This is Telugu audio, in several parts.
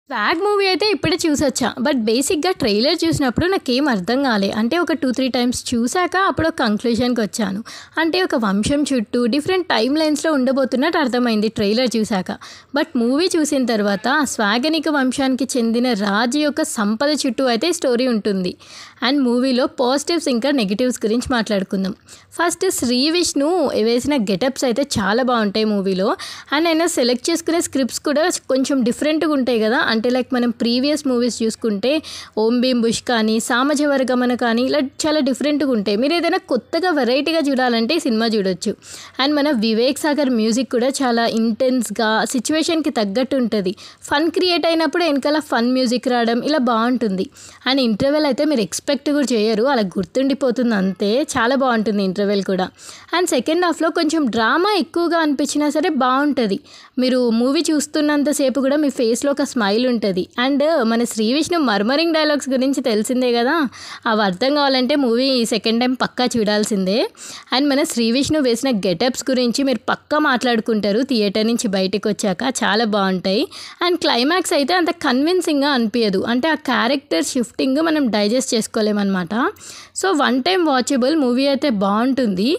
స్వాగ్ మూవీ అయితే ఇప్పుడే చూసొచ్చా. బట్ బేసిక్‌గా ట్రైలర్ చూసినప్పుడు నాకేం అర్థం కాలే. అంటే ఒక 2, 3 టైమ్స్ చూసాక అప్పుడు ఒక కంక్లూజన్‌కి వచ్చాను. అంటే ఒక వంశం చుట్టూ డిఫరెంట్ టైమ్ లైన్స్‌లో ఉండబోతున్నట్టు అర్థమైంది ట్రైలర్ చూసాక. బట్ మూవీ చూసిన తర్వాత స్వాగనిక వంశానికి చెందిన రాజు యొక్క సంపద చుట్టూ అయితే స్టోరీ ఉంటుంది. అండ్ మూవీలో పాజిటివ్స్ ఇంకా నెగిటివ్స్ గురించి మాట్లాడుకుందాం. ఫస్ట్ శ్రీ విష్ణు వేసిన గెటప్స్ అయితే చాలా బాగుంటాయి మూవీలో. అండ్ ఆయన సెలెక్ట్ చేసుకునే స్క్రిప్ట్స్ కూడా కొంచెం డిఫరెంట్గా ఉంటాయి కదా. అంటే లైక్ మనం ప్రీవియస్ మూవీస్ చూసుకుంటే ఓం భీమ్ బుష్ కానీ సామజవర్గమన కానీ ఇలా చాలా డిఫరెంట్గా ఉంటాయి. మీరు ఏదైనా కొత్తగా వెరైటీగా చూడాలంటే ఈ సినిమా చూడొచ్చు. అండ్ మన వివేక్ సాగర్ మ్యూజిక్ కూడా చాలా ఇంటెన్స్గా సిచ్యువేషన్కి తగ్గట్టు ఉంటుంది. ఫన్ క్రియేట్ అయినప్పుడు వెనకాల ఫన్ మ్యూజిక్ రావడం ఇలా బాగుంటుంది. అండ్ ఇంటర్వెల్ అయితే మీరు ఎక్స్పెక్ట్ కూడా చేయరు, అలా గుర్తుండిపోతుంది అంతే. చాలా బాగుంటుంది ఇంటర్వెల్ కూడా. అండ్ సెకండ్ హాఫ్లో కొంచెం డ్రామా ఎక్కువగా అనిపించినా సరే బాగుంటుంది. మీరు మూవీ చూస్తున్నంతసేపు కూడా మీ ఫేస్లో ఒక స్మైల్ ఉంటుంది. అండ్ మన శ్రీ విష్ణు మర్మరింగ్ డైలాగ్స్ గురించి తెలిసిందే కదా, అవి అర్థం కావాలంటే మూవీ సెకండ్ టైం పక్కా చూడాల్సిందే. అండ్ మన శ్రీ విష్ణు వేసిన గెటప్స్ గురించి మీరు పక్కా మాట్లాడుకుంటారు థియేటర్ నుంచి బయటకు వచ్చాక, చాలా బాగుంటాయి. అండ్ క్లైమాక్స్ అయితే అంత కన్విన్సింగ్గా అనిపించదు. అంటే ఆ క్యారెక్టర్ షిఫ్టింగ్ మనం డైజెస్ట్ చేసుకోలేమన్నమాట. So one time watchable movie అయితే బాగుంటుంది.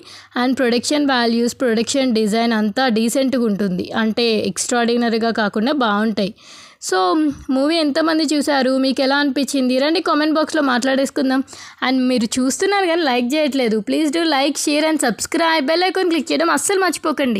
And production values, production design అంతా డీసెంట్గా ఉంటుంది. అంటే ఎక్స్ట్రాడినరీగా కాకుండా బాగుంటాయి. సో మూవీ ఎంతమంది చూసారు, మీకు ఎలా అనిపించింది రండి కామెంట్ బాక్స్లో మాట్లాడేసుకుందాం. అండ్ మీరు చూస్తున్నారు కానీ లైక్ చేయట్లేదు. Please do like, share and subscribe. Bell icon click చేయడం అస్సలు మర్చిపోకండి.